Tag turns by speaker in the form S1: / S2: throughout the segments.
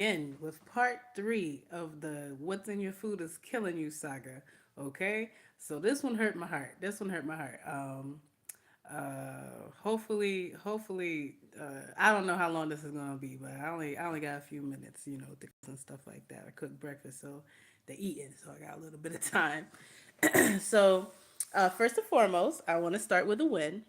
S1: in with part three of the What's in Your Food is Killing You saga. Okay? So this one hurt my heart. This one hurt my heart. Hopefully, I don't know how long this is gonna be, but I only got a few minutes, to and stuff like that. I cook breakfast, so they're eating, so I got a little bit of time. So, first and foremost, I want to start with a win.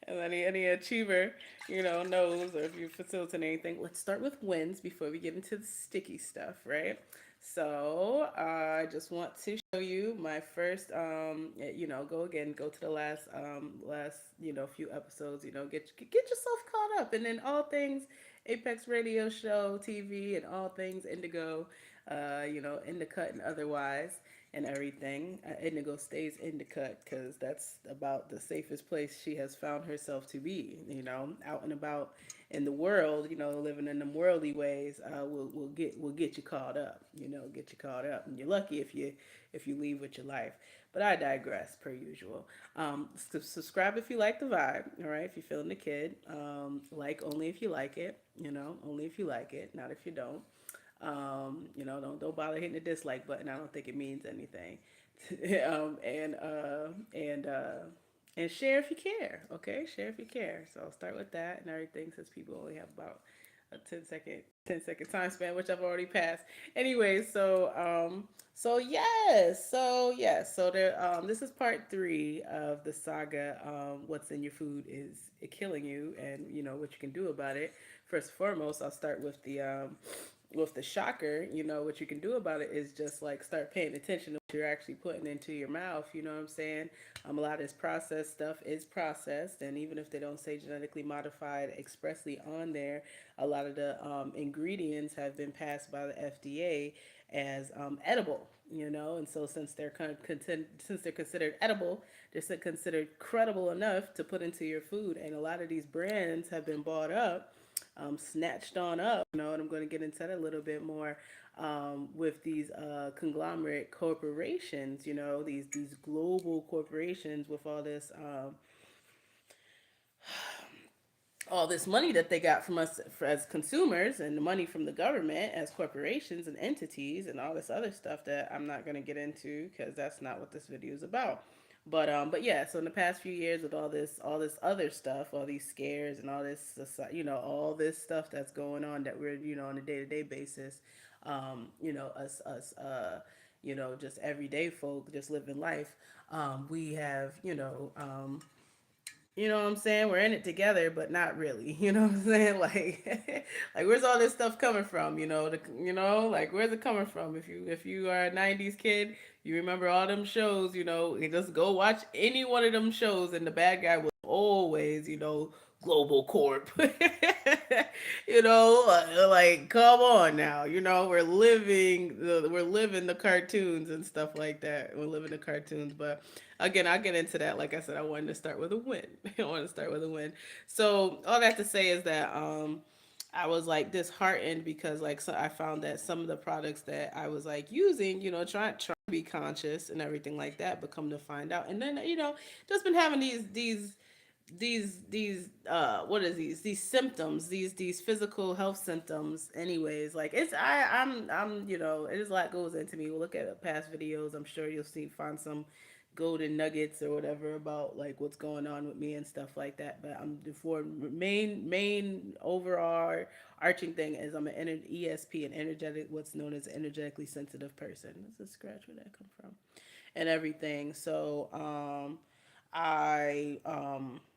S1: And any achiever, knows, or if you facilitate anything, let's start with wins before we get into the sticky stuff, right? So I just want to show you my first, go to the last, few episodes, get yourself caught up, and then all things Apex Radio Show, TV, and all things Indigo, InDaCut and otherwise and everything. Indigo stays InDaCut because that's about the safest place she has found herself to be. Out and about in the world, living in them worldly ways, will get you caught up. Get you caught up, and you're lucky if you leave with your life. But I digress, per usual. Subscribe if you like the vibe. All right, if you're feeling the kid. Like only if you like it. Only if you like it, not if you don't. Don't bother hitting the dislike button. I don't think it means anything. um, and uh, and uh, and share if you care. Okay, share if you care. So I'll start with that and everything, since people only have about a 10-second time span, which I've already passed. Anyway, so there. This is part three of the saga. What's in your food is it killing you, and what you can do about it. First and foremost, I'll start with the shocker. What you can do about it is just like start paying attention to what you're actually putting into your mouth. You know what I'm saying? A lot of this processed stuff is processed, and even if they don't say genetically modified expressly on there, a lot of the ingredients have been passed by the FDA as edible. And so since they're considered edible, they're considered credible enough to put into your food, and a lot of these brands have been bought up, snatched on up, and I'm going to get into that a little bit more, with these conglomerate corporations, these global corporations with all this money that they got from us as consumers, and the money from the government as corporations and entities, and all this other stuff that I'm not going to get into because that's not what this video is about. But yeah, so in the past few years, with all this other stuff, all these scares and all this, all this stuff that's going on, that we're, on a day-to-day basis, us just everyday folk just living life, we have, what I'm saying? We're in it together, but not really. You know what I'm saying? Like, like where's all this stuff coming from? Like where's it coming from? If you are a '90s kid, you remember all them shows. You just go watch any one of them shows, and the bad guy was always, Global Corp. Like come on now. We're living the cartoons and stuff like that. We're living the cartoons, but again, I'll get into that. Like I said, I wanted to start with a win. I want to start with a win. So all that to say is that I was like disheartened because so I found that some of the products that I was like using, trying to be conscious and everything like that, but come to find out, and then just been having these what is these symptoms, these physical health symptoms, anyways. Like I'm it is a lot goes into me. We'll look at past videos. I'm sure you'll find some golden nuggets or whatever about like what's going on with me and stuff like that. But I'm for main overall arching thing is I'm an ESP, an energetic, what's known as an energetically sensitive person. Let's just scratch where that come from and everything. So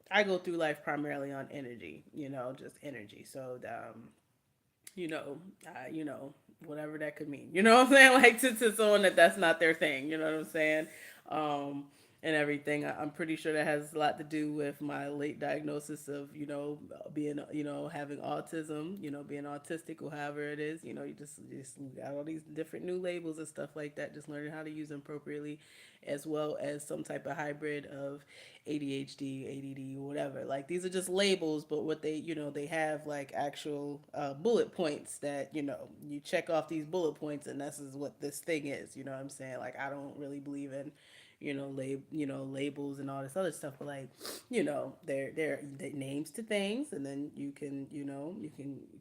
S1: I go through life primarily on energy, just energy. So you know, whatever that could mean. You know what I'm saying? Like to someone that's not their thing. You know what I'm saying? Um, and everything. I'm pretty sure that has a lot to do with my late diagnosis of, being, having autism, being autistic or however it is. You just got all these different new labels and stuff like that. Just learning how to use them appropriately, as well as some type of hybrid of ADHD, ADD, whatever. Like these are just labels, but what they have like actual bullet points that you check off these bullet points, and this is what this thing is. You know what I'm saying? Like I don't really believe in labels and all this other stuff, but like, they're names to things, and then you can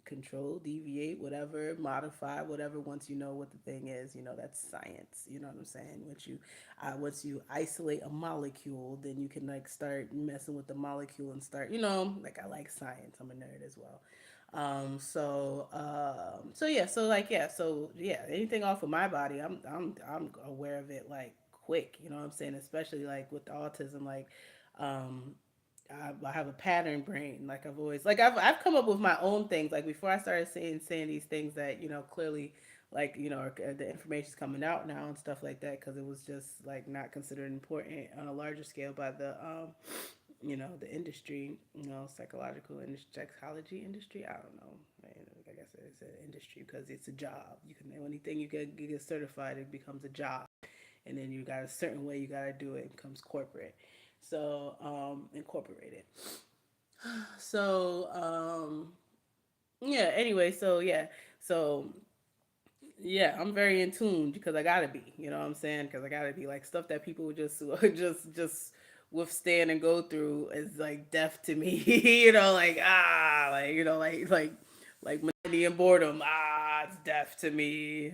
S1: control, deviate, whatever, modify whatever once you know what the thing is. That's science. You know what I'm saying? Once you isolate a molecule, then you can like start messing with the molecule and start, like, I like science. I'm a nerd as well. So yeah, anything off of my body, I'm aware of it like quick. You know what I'm saying? Especially like with the autism, like, um, I have a pattern brain. Like, I've come up with my own things. Like, before I started saying these things that clearly, like, the information's coming out now and stuff like that, because it was just like not considered important on a larger scale by the industry, psychology industry. I don't know. I guess it's an industry because it's a job. You can anything you get certified, it becomes a job, and then you got a certain way you got to do it. It becomes corporate. So incorporated. So yeah. Anyway, so yeah, I'm very in tune because I gotta be. You know what I'm saying? Because I gotta be, like, stuff that people would just just withstand and go through is like death to me. Like, like, like monotony and boredom. It's death to me.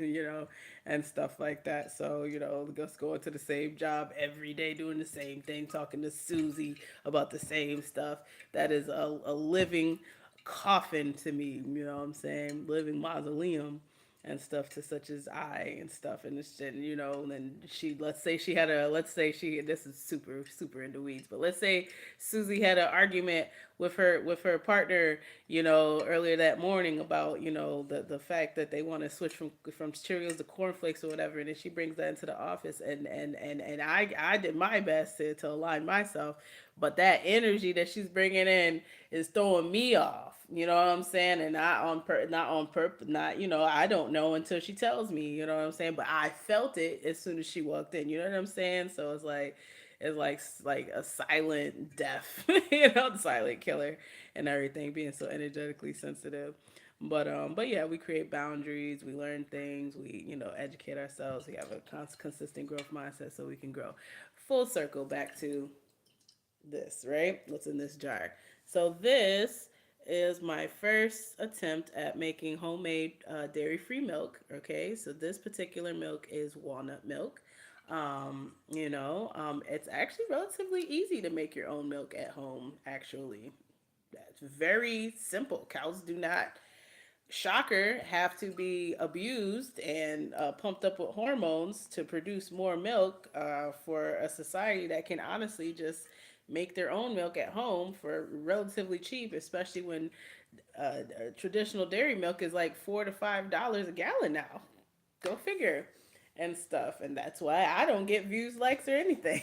S1: And stuff like that. So just going to the same job every day, doing the same thing, talking to Susie about the same stuff. That is a living coffin to me. You know what I'm saying? Living mausoleum and stuff to such as I and stuff and this shit. And then let's say this is super super into weeds, but let's say Susie had an argument with her partner, earlier that morning about the fact that they want to switch from Cheerios to cornflakes or whatever, and then she brings that into the office, and I did my best to align myself, but that energy that she's bringing in is throwing me off. You know what I'm saying? And not on purpose, not, I don't know until she tells me. You know what I'm saying? But I felt it as soon as she walked in. You know what I'm saying? So it's like a silent death, the silent killer and everything, being so energetically sensitive. But yeah, we create boundaries, we learn things, we educate ourselves, we have a consistent growth mindset so we can grow. Full circle back to this, right? What's in this jar? So this is my first attempt at making homemade dairy-free milk. Okay, so this particular milk is walnut milk. It's actually relatively easy to make your own milk at home. Actually, that's very simple. Cows do not, shocker, have to be abused and pumped up with hormones to produce more milk for a society that can honestly just make their own milk at home for relatively cheap, especially when traditional dairy milk is like $4 to $5 a gallon now. Go figure, and stuff. And that's why I don't get views, likes, or anything.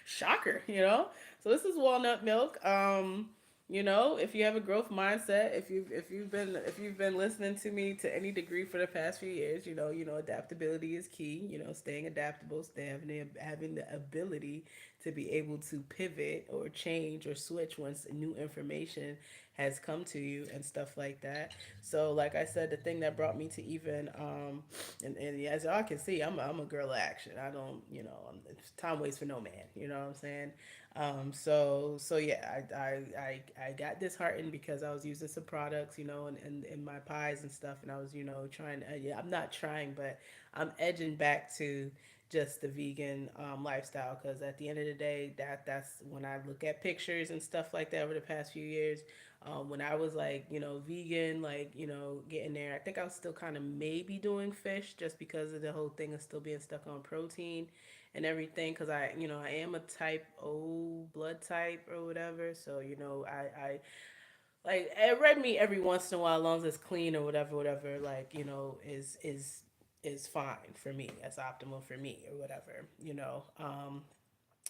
S1: Shocker, So this is walnut milk. If you have a growth mindset, if you've been listening to me to any degree for the past few years, adaptability is key. Staying adaptable, having the ability to be able to pivot or change or switch once new information has come to you and stuff like that. So, like I said, the thing that brought me to even and as y'all can see, I'm a girl of action. I don't, time waits for no man. You know what I'm saying? So yeah, I got disheartened because I was using some products, in my pies and stuff, and I was, trying. Yeah, I'm not trying, but I'm edging back to just the vegan lifestyle, because at the end of the day, that's when I look at pictures and stuff like that over the past few years. When I was like, vegan, like, getting there, I think I was still kind of maybe doing fish just because of the whole thing of still being stuck on protein and everything. Because I am a type O blood type or whatever. So, I like red meat every once in a while, as long as it's clean or whatever, like, is fine for me. That's optimal for me or whatever.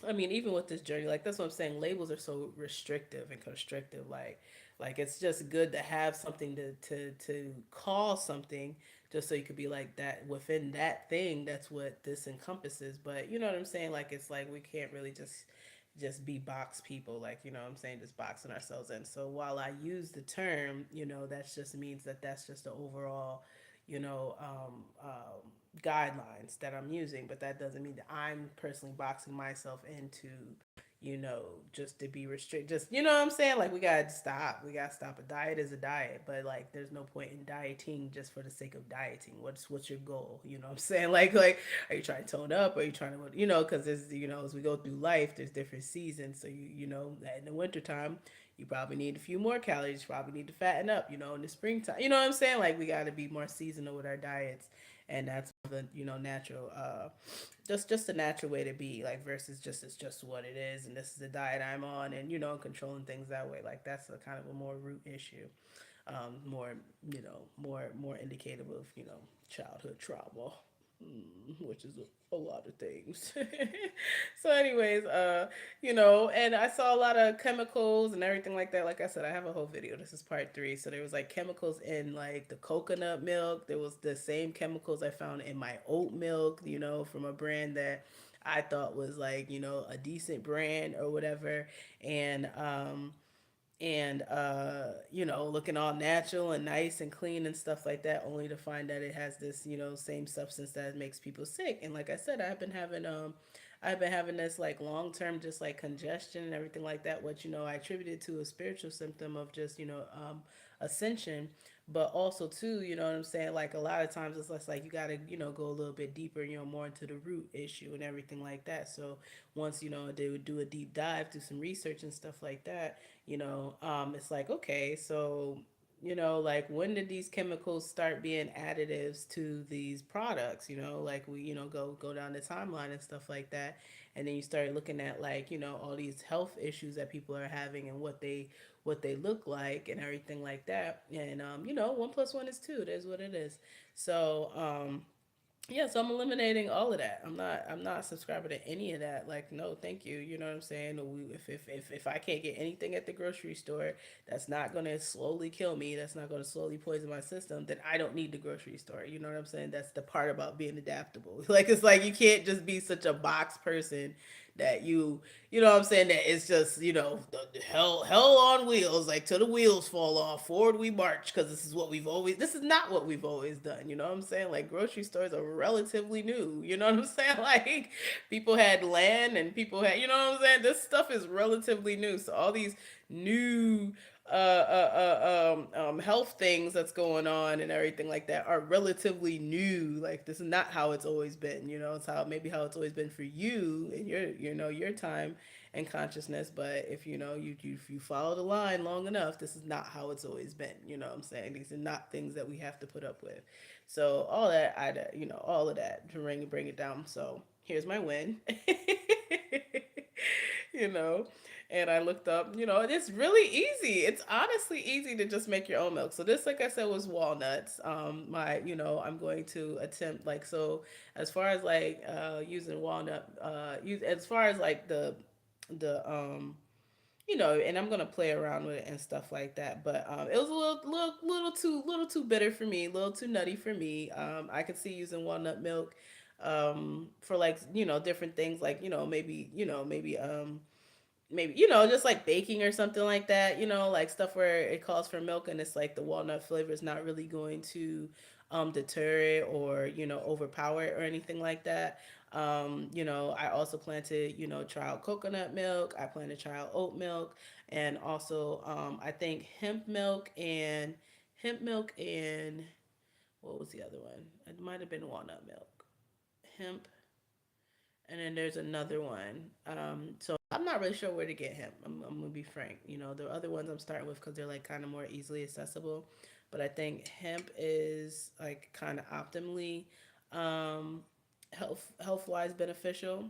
S1: I mean, even with this journey, like, that's what I'm saying. Labels are so restrictive and constrictive. Like it's just good to have something to call something, just so you could be like that within that thing. That's what this encompasses. But you know what I'm saying? Like, it's like we can't really just be box people. Like, you know what I'm saying? Just boxing ourselves in. So while I use the term, that just means that that's just the overall, guidelines that I'm using, but that doesn't mean that I'm personally boxing myself into, just to be restricted. Just, what I'm saying? Like, we gotta stop. We gotta stop. A diet is a diet, but like, there's no point in dieting just for the sake of dieting. What's your goal? You know what I'm saying? Like, are you trying to tone up? Are you trying to, because there's, as we go through life, there's different seasons. So in the wintertime, you probably need a few more calories. You probably need to fatten up, in the springtime. You know what I'm saying? Like, we got to be more seasonal with our diets. And that's the, natural, just a natural way to be, like, versus just, it's just what it is. And this is the diet I'm on. And, controlling things that way. Like, that's a kind of a more root issue. More, more indicative of, childhood trauma, which is a lot of things. So, anyways, and I saw a lot of chemicals and everything like that. Like I said, I have a whole video. This is part three. So there was like chemicals in like the coconut milk. There was the same chemicals I found in my oat milk, from a brand that I thought was like, a decent brand or whatever. And looking all natural and nice and clean and stuff like that, only to find that it has this, same substance that makes people sick. And like I said, I've been having this like long term, just like congestion and everything like that, which, I attributed to a spiritual symptom of just, ascension. But also too, you know what I'm saying? Like, a lot of times it's less like you gotta, go a little bit deeper, more into the root issue and everything like that. So once, they would do a deep dive, do some research and stuff like that, it's like, okay, so, like, when did these chemicals start being additives to these products? Like, we, go down the timeline and stuff like that. And then you start looking at, like, all these health issues that people are having and what they look like and everything like that. And, one plus one is two. It is what it is. So, yeah, so I'm eliminating all of that. I'm not subscribing to any of that. Like, no, thank you. You know what I'm saying? If I can't get anything at the grocery store that's not gonna slowly kill me, that's not gonna slowly poison my system, then I don't need the grocery store. You know what I'm saying? That's the part about being adaptable. Like, it's like you can't just be such a box person that you know what I'm saying, that it's just, the hell on wheels, like, till the wheels fall off, forward we march, because this is not what we've always done. You know what I'm saying? Like, grocery stores are relatively new. You know what I'm saying? Like, people had land and people had, you know what I'm saying? This stuff is relatively new. So all these new health things that's going on and everything like that are relatively new. Like, this is not how it's always been. It's how it's always been for you in your time and consciousness. But if if you follow the line long enough, this is not how it's always been. You know what I'm saying? These are not things that we have to put up with. So all that, all of that to bring it down. So here's my win. you know and I looked up, it's really easy. It's honestly easy to just make your own milk. So this, like I said, was walnuts. I'm going to attempt, like, so as far as like using walnut, as far as like the and I'm gonna play around with it and stuff like that. But it was a little too bitter for me, a little too nutty for me. I could see using walnut milk for, like, different things, like, maybe just like baking or something like that, like stuff where it calls for milk and it's like the walnut flavor is not really going to deter it or overpower it or anything like that. I also plan to try out coconut milk. I plan to try out oat milk, and also I think hemp milk and what was the other one? It might have been walnut milk, hemp, and then there's another one. So I'm not really sure where to get hemp. I'm gonna be frank. The other ones I'm starting with because they're like kind of more easily accessible. But I think hemp is like kind of optimally um, health wise beneficial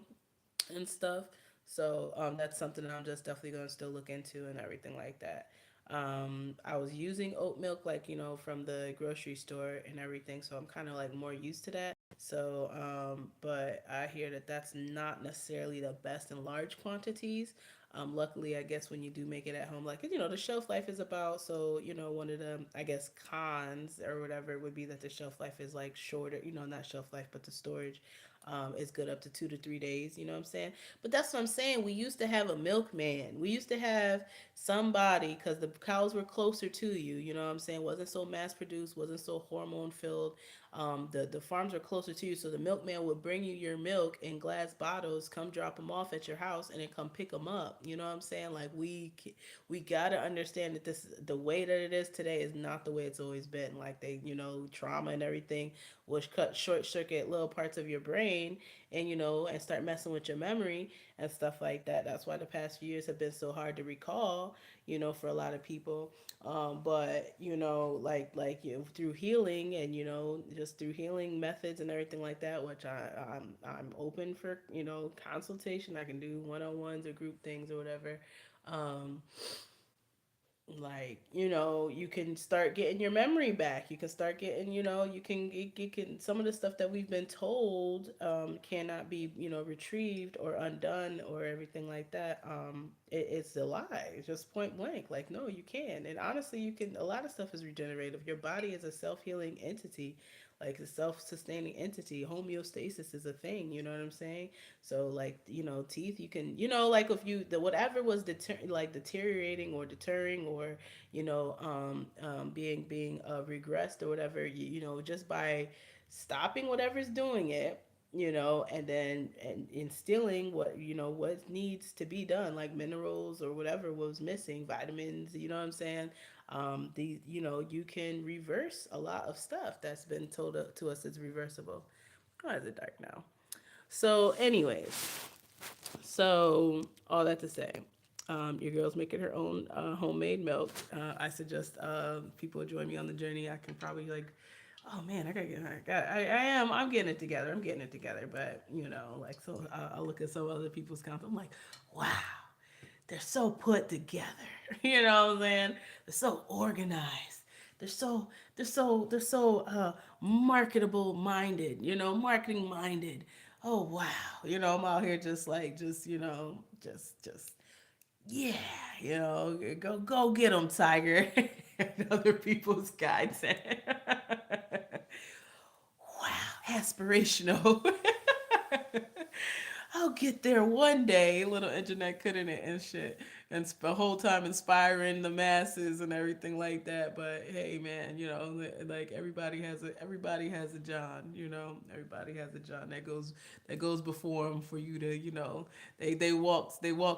S1: and stuff. So that's something that I'm just definitely gonna still look into and everything like that. I was using oat milk, like, from the grocery store and everything, so I'm kind of like more used to that. So, but I hear that that's not necessarily the best in large quantities. Luckily, I guess when you do make it at home, like, the shelf life is about, so, one of the, I guess, cons or whatever would be that the shelf life is like shorter, not shelf life, but the storage It's good up to 2 to 3 days. You know what I'm saying? But that's what I'm saying. We used to have a milkman. We used to have somebody because the cows were closer to you. You know what I'm saying? Wasn't so mass produced. Wasn't so hormone filled. The farms are closer to you, so the milkman would bring you your milk in glass bottles, come drop them off at your house, and then come pick them up. You know what I'm saying? Like we gotta understand that this the way that it is today is not the way it's always been. Like trauma and everything which cut short circuit little parts of your brain, and and start messing with your memory and stuff like that. That's why the past few years have been so hard to recall, for a lot of people. But through healing and just through healing methods and everything like that, which I'm open for consultation. I can do one-on-ones or group things or whatever. Um, you can start getting your memory back. You can start getting, you can some of the stuff that we've been told cannot be retrieved or undone or everything like that. It's a lie. It's just point blank. Like, no, you can. And honestly, you can. A lot of stuff is regenerative. Your body is a self-healing entity, like a self-sustaining entity. Homeostasis is a thing. You know what I'm saying? So like, teeth, you can, like if you the whatever was deteriorating or deterring or being regressed or whatever, just by stopping whatever's doing it, and then and instilling what needs to be done, like minerals or whatever was missing, vitamins, you know what I'm saying? You can reverse a lot of stuff that's been told to us is reversible. Why is it dark now? So, anyways, so all that to say, your girl's making her own homemade milk. I suggest people join me on the journey. I can probably oh man, I'm getting it together. I'm getting it together. But so I'll look at some other people's accounts. I'm like, wow, they're so put together. You know what I'm saying? They're so organized. They're so marketable minded, marketing minded. Oh wow. I'm out here just just yeah, go get them, Tiger. And other people's guides. Wow, aspirational. I'll get there one day. Little internet couldn't it and shit, and the whole time inspiring the masses and everything like that. But hey, man, like everybody has a John. Everybody has a John that goes before them for you to they walk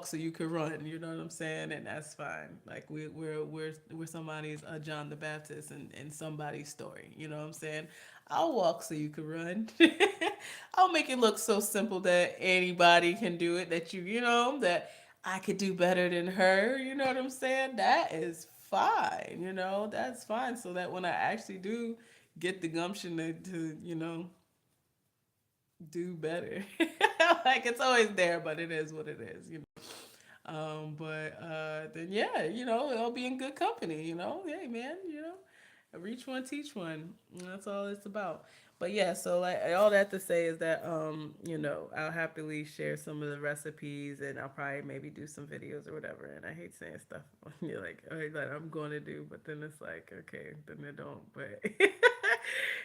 S1: so you can run. You know what I'm saying? And that's fine. Like we're somebody's John the Baptist in somebody's story. You know what I'm saying? I'll walk so you can run. I'll make it look so simple that anybody can do it. That I could do better than her. You know what I'm saying? That is fine. That's fine. So that when I actually do get the gumption to do better, like it's always there, but it is what it is. But then yeah, it'll be in good company. Hey man, reach one, teach one. That's all it's about. But yeah, so like all that to say is that I'll happily share some of the recipes and I'll probably maybe do some videos or whatever. And I hate saying stuff you're like, oh, that I'm going to do, but then it's like, okay, then I don't. But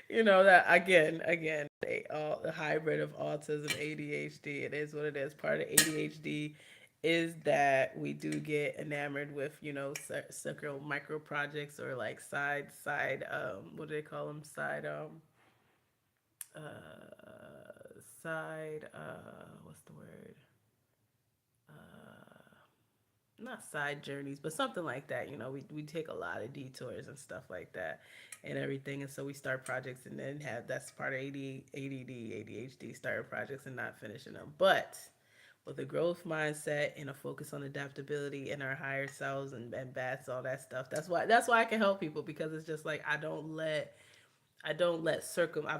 S1: that again, all the hybrid of autism, ADHD. It is what it is. Part of ADHD is that we do get enamored with circle micro projects or like side what do they call them, side what's the word, not side journeys, but something like that. We take a lot of detours and stuff like that and everything. And so we start projects and then have that's part of ADD, ADHD, starting projects and not finishing them. But with a growth mindset and a focus on adaptability in our higher selves and bats, all that stuff. That's why I can help people because it's just like I've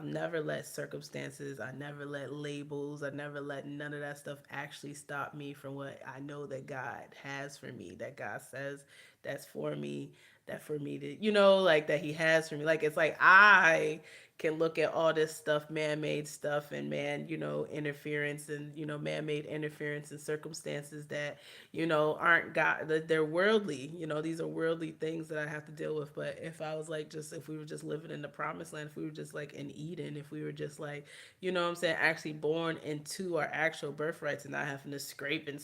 S1: never let circumstances, I never let labels, I never let none of that stuff actually stop me from what I know that God has for me, that God says that's for me, that for me to, like that He has for me. Like, it's like I can look at all this stuff, man-made stuff, and interference, and man-made interference and circumstances that aren't God, that they're worldly. These are worldly things that I have to deal with. But if I was like, just if we were just living in the promised land, if we were just like in Eden, if we were just like, what I'm saying, actually born into our actual birthrights and not having to scrape and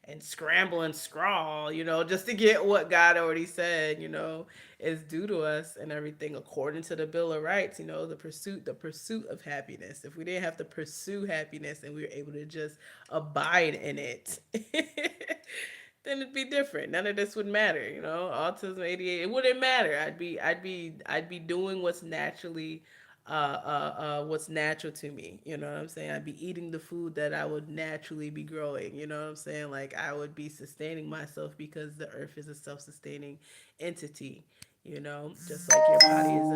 S1: and scramble and scrawl, just to get what God already said, is due to us and everything according to the Bill of Rights, the pursuit of happiness. If we didn't have to pursue happiness and we were able to just abide in it, then it'd be different. None of this would matter, Autism, ADHD, it wouldn't matter. I'd be doing what's natural to me. You know what I'm saying? I'd be eating the food that I would naturally be growing. You know what I'm saying? Like I would be sustaining myself because the earth is a self-sustaining entity. Just like your body is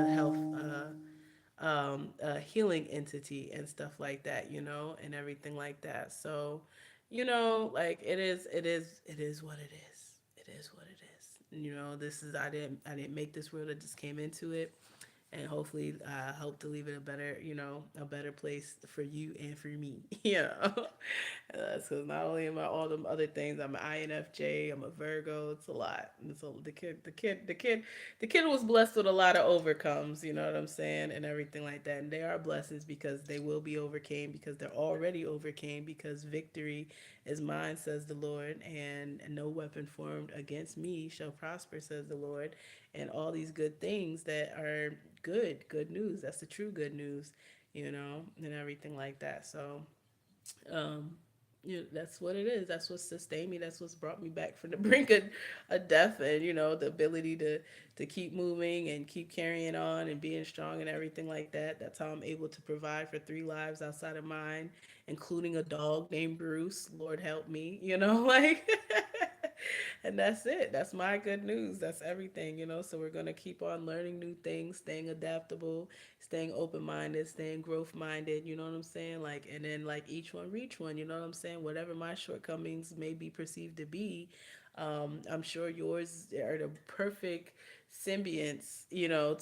S1: a healing entity and stuff like that. And everything like that. So, like it is what it is. It is what it is. This is I didn't make this world. I just came into it, and hopefully hope to leave it a better place for you and for me. Because not only am I all them other things, I'm an INFJ, I'm a Virgo. It's a lot. And so the kid was blessed with a lot of overcomes. You know what I'm saying, and everything like that. And they are blessings because they will be overcame, because they're already overcame, because victory is mine, says the Lord, and no weapon formed against me shall prosper, says the Lord. And all these good things that are good news. That's the true good news, and everything like that. So, um, that's what it is. That's what sustained me. That's what's brought me back from the brink of death, and the ability to keep moving and keep carrying on and being strong and everything like that. That's how I'm able to provide for 3 lives outside of mine, including a dog named Bruce. Lord help me, like. And that's it. That's my good news. That's everything, So we're gonna keep on learning new things, staying adaptable, staying open minded, staying growth minded. You know what I'm saying? Like, and then like each one reach one. You know what I'm saying? Whatever my shortcomings may be perceived to be, I'm sure yours are the perfect symbionts,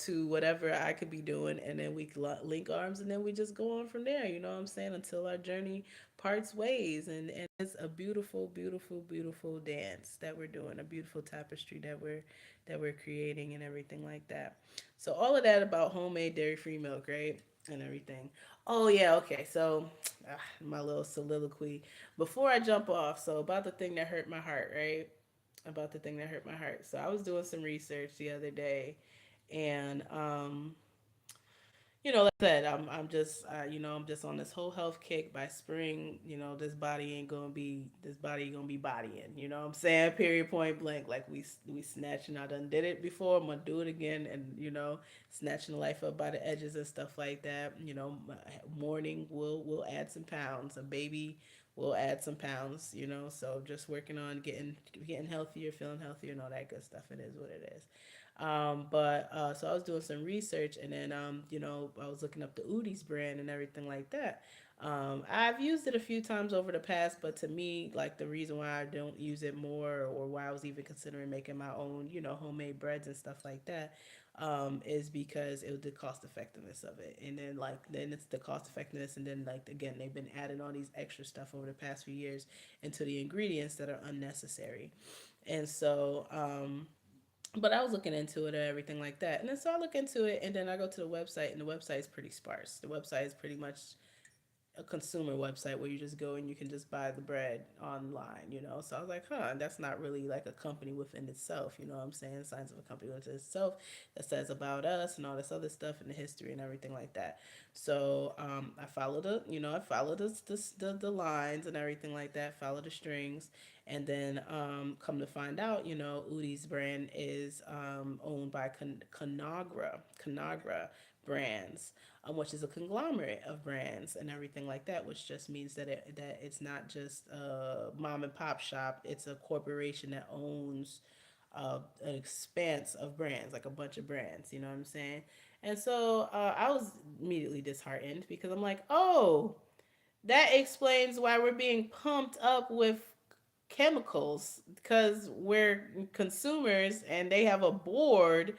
S1: to whatever I could be doing, and then we link arms, and then we just go on from there. You know what I'm saying? Until our journey parts ways, and it's a beautiful, beautiful, beautiful dance that we're doing, a beautiful tapestry that we're creating, and everything like that. So all of that about homemade dairy-free milk, right? And everything. Oh yeah, okay. So my little soliloquy before I jump off. So about the thing that hurt my heart, right? About the thing that hurt my heart. So I was doing some research the other day, and like I said, I'm just on this whole health kick. By spring, this body gonna be bodying. You know what I'm saying? Period, point blank. Like we snatching. I done did it before. I'm gonna do it again, and snatching the life up by the edges and stuff like that. Morning will add some pounds. A baby will add some pounds. So just working on getting healthier, feeling healthier, and all that good stuff. It is what it is. But so I was doing some research, and then I was looking up the Udi's brand and everything like that. I've used it a few times over the past, but to me, like the reason why I don't use it more, or why I was even considering making my own, homemade breads and stuff like that, is because it was the cost effectiveness of it. And then it's the cost effectiveness, and then like again, they've been adding all these extra stuff over the past few years into the ingredients that are unnecessary. And so but I was looking into it and everything like that. And then so I look into it, and then I go to the website, and the website is pretty sparse. The website is pretty much a consumer website where you just go and you can just buy the bread online. So I was like, that's not really like a company within itself, you know what I'm saying? Signs of a company within itself that says about us and all this other stuff and the history and everything like that. So I followed the lines and everything like that, follow the strings, and then come to find out, Udi's brand is owned by Conagra Brands, which is a conglomerate of brands and everything like that, which just means that it's not just a mom and pop shop. It's a corporation that owns an expanse of brands, like a bunch of brands. You know what I'm saying? And so I was immediately disheartened because I'm like, oh, that explains why we're being pumped up with chemicals, because we're consumers and they have a board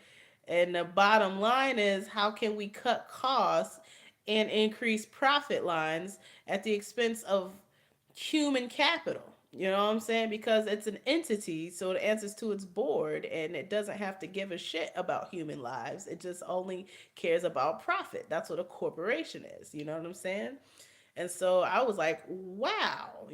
S1: And the bottom line is, how can we cut costs and increase profit lines at the expense of human capital? You know what I'm saying? Because it's an entity, so it answers to its board, and it doesn't have to give a shit about human lives. It just only cares about profit. That's what a corporation is. You know what I'm saying? And so I was like, wow,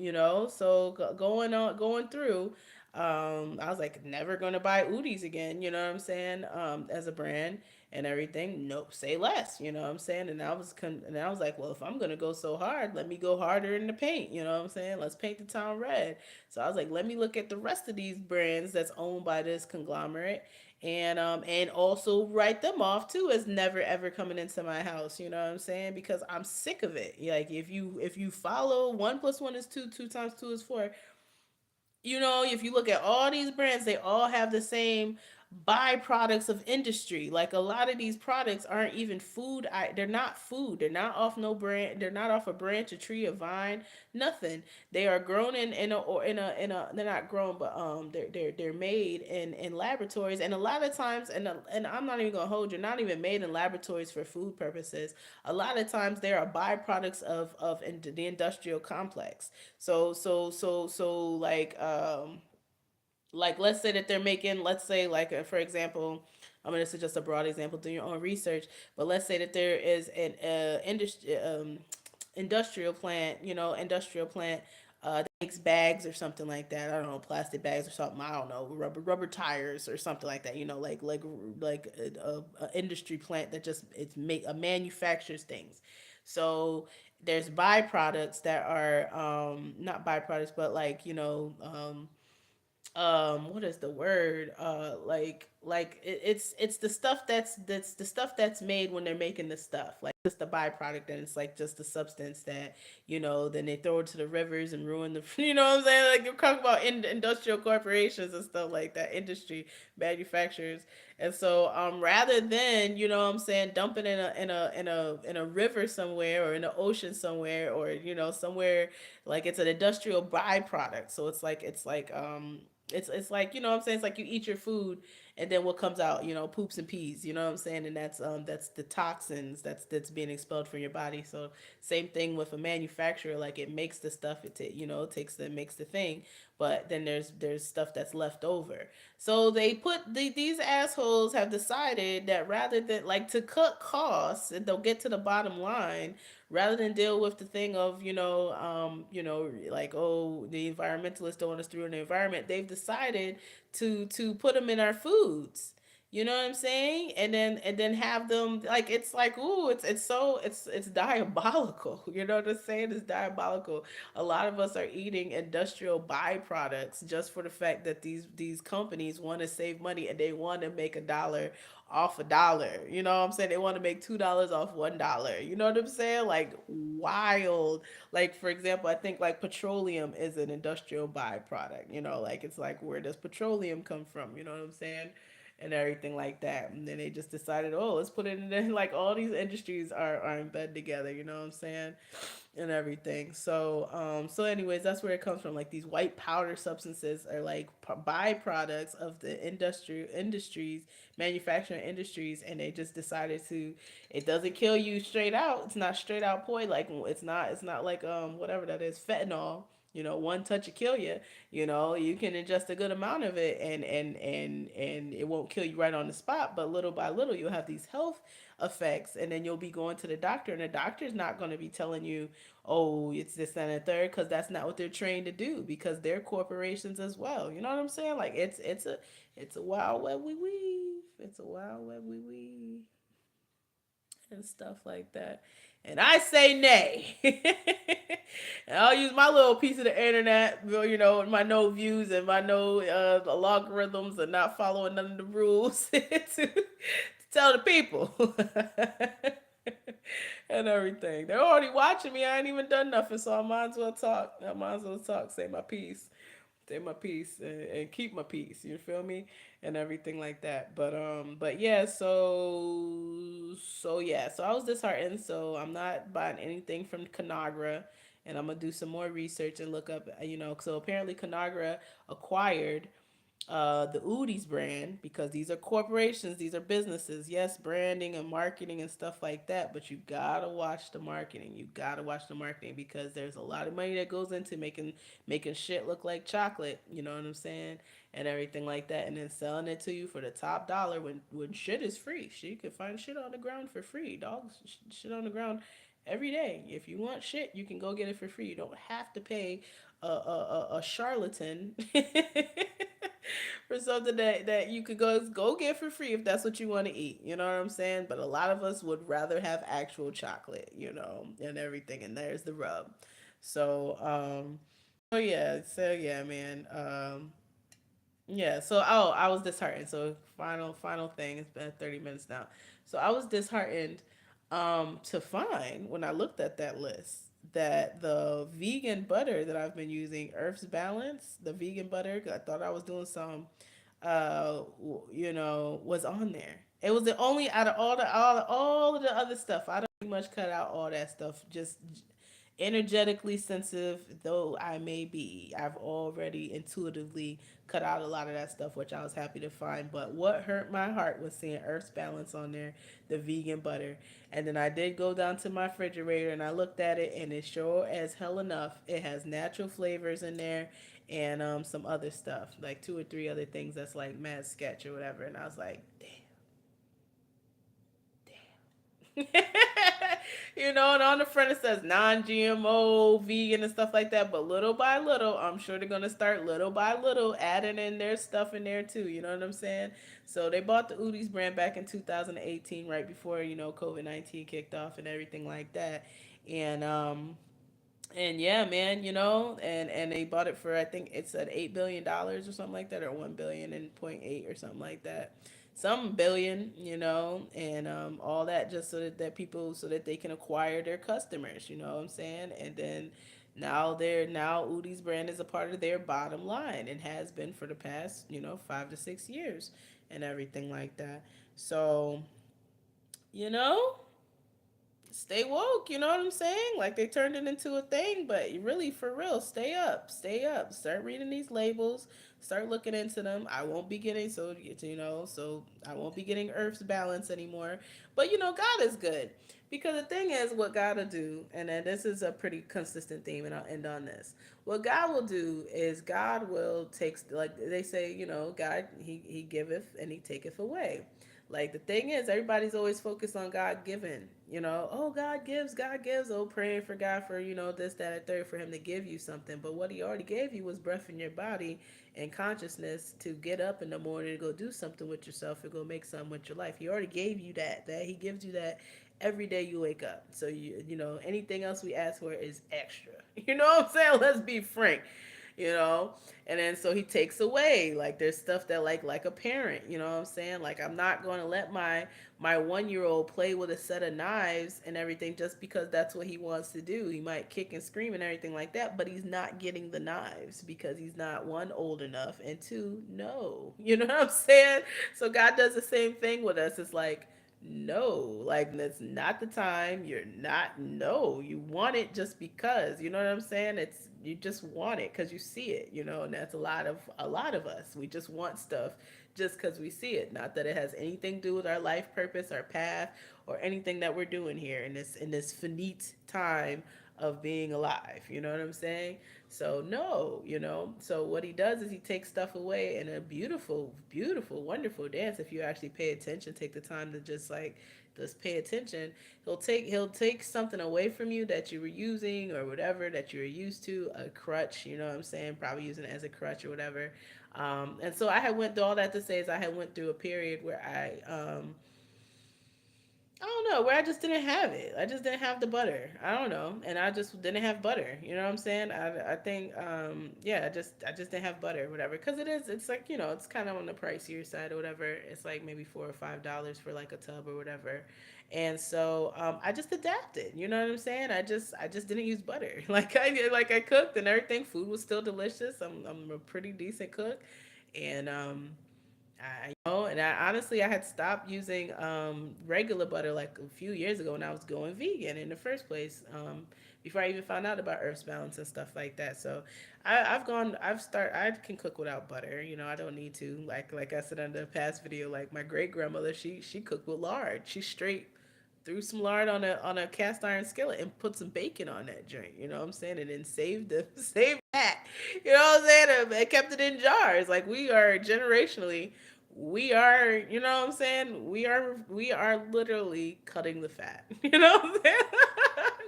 S1: So going through, I was like, never gonna buy Udis again. You know what I'm saying? As a brand and everything. Nope, say less. You know what I'm saying? And I was like, well, if I'm gonna go so hard, let me go harder in the paint. You know what I'm saying? Let's paint the town red. So I was like, let me look at the rest of these brands that's owned by this conglomerate, and also write them off too as never ever coming into my house. You know what I'm saying? Because I'm sick of it. Like, if you follow one plus one is two, two times two is four, if you look at all these brands, they all have the same byproducts of industry. Like, a lot of these products aren't even food. They're not food. They're not off no brand. They're not off a branch, a tree, a vine, nothing. They are grown in a or in a. They're not grown, but they're made in laboratories, and a lot of times, and I'm not even gonna hold you. Not even made in laboratories for food purposes. A lot of times, they are byproducts of the industrial complex. So like, let's say that they're making, let's say, like, for example, I mean, this is just a broad example, do your own research, but let's say that there is an industrial plant, industrial plant that makes bags or something like that. I don't know, plastic bags or something. I don't know, rubber tires or something like that. Like a industry plant that just it's make a manufactures things. So there's byproducts that are not byproducts, but like, what is the word, it's the stuff that's the stuff that's made when they're making the stuff, like, just the byproduct, and it's like just the substance that, then they throw it to the rivers and ruin the you know what I'm saying, like, you're talking about industrial corporations and stuff like that, industry manufacturers. And so, rather than, what I'm saying, dump it in a river somewhere, or in the ocean somewhere, or, somewhere, like, it's an industrial byproduct. So it's like, what I'm saying, it's like you eat your food, and then what comes out, poops and peas, you know what I'm saying, and that's the toxins that's being expelled from your body. So same thing with a manufacturer, like, it makes the stuff, it takes the makes the thing, but then there's stuff that's left over. So they these assholes have decided that, rather than, like, to cut costs, and they'll get to the bottom line, rather than deal with the thing of, like, oh, the environmentalists don't want us to ruin the environment, they've decided to put them in our foods. You know what I'm saying? And then have them, like, it's like, ooh, it's diabolical. You know what I'm saying? It's diabolical. A lot of us are eating industrial byproducts just for the fact that these companies want to save money, and they want to make $1 off $1. You know what I'm saying? They want to make $2 off $1. You know what I'm saying? Like, wild. Like, for example, I think, like, petroleum is an industrial byproduct. Like, it's like, where does petroleum come from? You know what I'm saying? And everything like that. And then they just decided, oh, let's put it in there. Like, all these industries are in bed together. You know what I'm saying? And everything. So anyways, that's where it comes from. Like, these white powder substances are like byproducts of the industries, manufacturing industries, and they just decided to. It doesn't kill you straight out. It's not straight out poison. Like, it's not like whatever that is, fentanyl. One touch will kill you. You can ingest a good amount of it, and it won't kill you right on the spot, but little by little you'll have these health effects, and then you'll be going to the doctor, and the doctor's not going to be telling you, oh, it's this and a third, because that's not what they're trained to do, because they're corporations as well. You know what I'm saying? Like, it's a wild web we weave. It's a wild web we weave, and stuff like that. And I say nay. And I'll use my little piece of the internet, my no views and my no logarithms, and not following none of the rules to tell the people and everything. They're already watching me. I ain't even done nothing, so I might as well talk. I might as well talk, say my piece, and keep my peace. You feel me? And everything like that. But yeah, so yeah, so I was disheartened. So I'm not buying anything from Conagra, and I'm gonna do some more research and look up. So apparently Conagra acquired the Udis brand, because these are corporations, these are businesses. Yes, branding and marketing and stuff like that, but you gotta watch the marketing. You gotta watch the marketing because there's a lot of money that goes into making shit look like chocolate. You know what I'm saying? And everything like that, and then selling it to you for the top dollar when shit is free. Shit, you can find shit on the ground for free. Dogs, shit on the ground every day. If you want shit, you can go get it for free. You don't have to pay a charlatan for something that you could go get for free if that's what you want to eat. You know what I'm saying? But a lot of us would rather have actual chocolate, and everything. And there's the rub. So so yeah, man. Yeah, so I was disheartened. So final thing, it's been 30 minutes now. So I was disheartened to find when I looked at that list that the vegan butter that I've been using, Earth's Balance, the vegan butter, 'cause I thought I was doing some was on there. It was the only out of all of the other stuff. I don't pretty much cut out all that stuff. Just energetically sensitive though I may be, I've already intuitively cut out a lot of that stuff, which I was happy to find. But what hurt my heart was seeing Earth's Balance on there, the vegan butter. And then I did go down to my refrigerator and I looked at it, and it sure as hell enough, it has natural flavors in there and some other stuff, like two or three other things that's like mad sketch or whatever. And I was like, and on the front it says non-GMO, vegan, and stuff like that. But little by little, I'm sure they're gonna start little by little adding in their stuff in there too. You know what I'm saying? So they bought the Udi's brand back in 2018, right before COVID-19 kicked off and everything like that. And and yeah, man, and they bought it for, I think it's at $8 billion or something like that, or 1 billion and point eight or something like that, some billion, and all that just so that people so that they can acquire their customers. You know what I'm saying? And then now Udi's brand is a part of their bottom line and has been for the past 5 to 6 years and everything like that. So you know stay woke, you know what I'm saying? Like they turned it into a thing, but really for real, stay up, start reading these labels, start looking into them. I won't be getting so I won't be getting Earth's Balance anymore. But God is good. Because the thing is, what God will do, and then this is a pretty consistent theme, and I'll end on this. What God will do is God will take, like they say, God, he giveth and he taketh away. Like the thing is, everybody's always focused on God giving. Oh, God gives. Oh, praying for God for this, that, and third, for Him to give you something. But what He already gave you was breath in your body and consciousness to get up in the morning and go do something with yourself and go make something with your life. He already gave you that. That He gives you that every day you wake up. So anything else we ask for is extra. You know what I'm saying? Let's be frank. you know and then so he takes away, like there's stuff that like a parent, you know what I'm saying, like I'm not going to let my 1 year old play with a set of knives and everything just because that's what he wants to do. He might kick and scream and everything like that, but he's not getting the knives because he's not, one, old enough, and two, no, you know what I'm saying. So God does the same thing with us. It's like, no, like that's not the time. You're not, no, you want it just because, you know what I'm saying. It's, you just want it because you see it, and that's a lot of us. We just want stuff just because we see it, not that it has anything to do with our life purpose, our path, or anything that we're doing here in this finite time of being alive. You know what I'm saying? So no, so what he does is he takes stuff away in a beautiful, beautiful, wonderful dance. If you actually pay attention, take the time to just pay attention. He'll take something away from you that you were using or whatever that you were used to, a crutch, you know what I'm saying, probably using it as a crutch or whatever. And so I had went through all that to say is I had went through a period where I don't know, where I just didn't have it. I just didn't have the butter. I don't know, and I just didn't have butter. You know what I'm saying? I think yeah, I just didn't have butter, or whatever. Because it's like, it's kind of on the pricier side or whatever. It's like maybe $4 or $5 for like a tub or whatever. And so I just adapted. You know what I'm saying? I just didn't use butter. Like I cooked and everything. Food was still delicious. I'm a pretty decent cook, and And I honestly I had stopped using regular butter like a few years ago when I was going vegan in the first place. Before I even found out about Earth's Balance and stuff like that. So I can cook without butter. You know, I don't need to. Like I said in the past video, like my great grandmother, she cooked with lard. She straight threw some lard on a cast iron skillet and put some bacon on that joint. You know what I'm saying? And then saved the saved that. You know what I'm saying? And kept it in jars. Like we are generationally, we are. You know what I'm saying? We are literally cutting the fat. You know what I'm saying?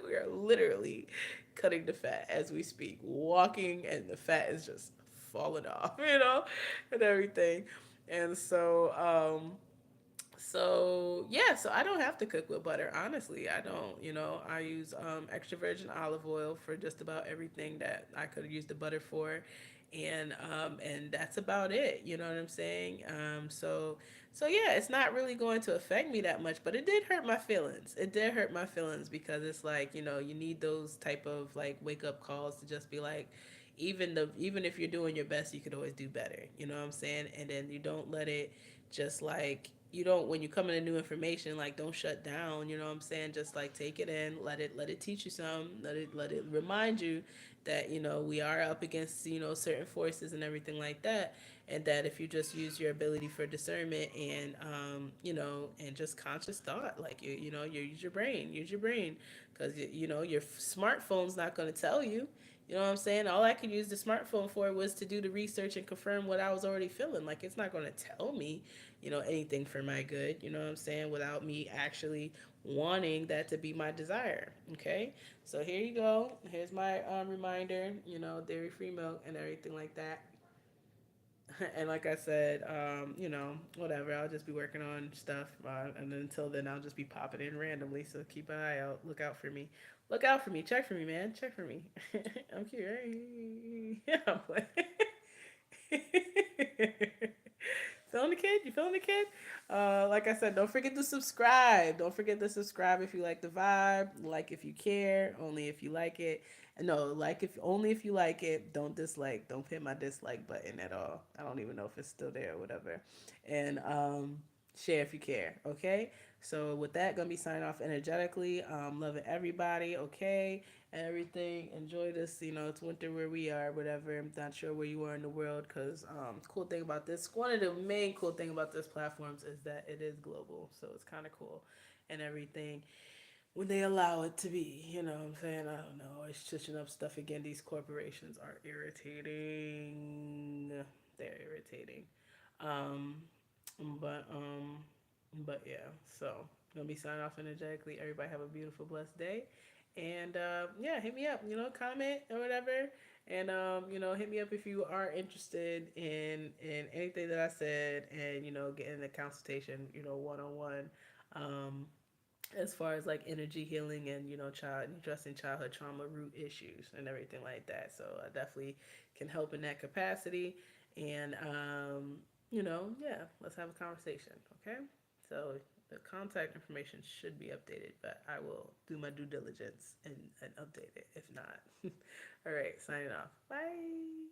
S1: We are literally cutting the fat as we speak. Walking and the fat is just falling off. You know, and everything. And so I don't have to cook with butter. Honestly, I don't. You know, I use extra virgin olive oil for just about everything that I could use the butter for, and that's about it. You know what I'm saying? So yeah, it's not really going to affect me that much, but it did hurt my feelings. It did hurt my feelings because it's like, you know, you need those type of like wake up calls to just be like, even if you're doing your best, you could always do better. You know what I'm saying? And then you don't let it just like, you don't, when you come into new information, like don't shut down. You know what I'm saying? Just like take it in, let it teach you some, let it remind you that, you know, we are up against, you know, certain forces and everything like that. And that if you just use your ability for discernment and you know, and just conscious thought, like you know, you use your brain, because you know your smartphone's not going to tell you. You know what I'm saying? All I could use the smartphone for was to do the research and confirm what I was already feeling. Like it's not going to tell me, you know, anything for my good. You know what I'm saying? Without me actually wanting that to be my desire. Okay, so here you go. Here's my reminder. You know, dairy-free milk and everything like that. And like I said, you know, whatever. I'll just be working on stuff, and then until then, I'll just be popping in randomly. So keep an eye out. Look out for me. Look out for me. Check for me, man. Check for me. I'm cute, right? Yeah, I'm playing. Feeling the kid? You feeling the kid? Like I said, don't forget to subscribe. Don't forget to subscribe if you like the vibe. Like if you care. Only if you like it. No, like if only if you like it. Don't dislike. Don't hit my dislike button at all. I don't even know if it's still there or whatever. And share if you care. Okay. So with that, gonna be signing off energetically. Loving everybody. Okay, and everything. Enjoy this. You know, it's winter where we are. Whatever. I'm not sure where you are in the world, because cool thing about this. One of the main cool thing about this platforms is that it is global. So it's kind of cool, and everything when they allow it to be. You know what I'm saying? I don't know. It's switching up stuff again. These corporations are irritating. They're irritating. Um, but um, but yeah. So gonna be signing off energetically. Everybody have a beautiful, blessed day. And yeah, hit me up. You know, comment or whatever. And you know, hit me up if you are interested in anything that I said, and you know, getting a consultation. You know, one on one. Um, as far as like energy healing and, you know, child addressing childhood trauma root issues and everything like that. So I definitely can help in that capacity. And you know, yeah, let's have a conversation. Okay, so the contact information should be updated, but I will do my due diligence and update it if not. All right, signing off. Bye.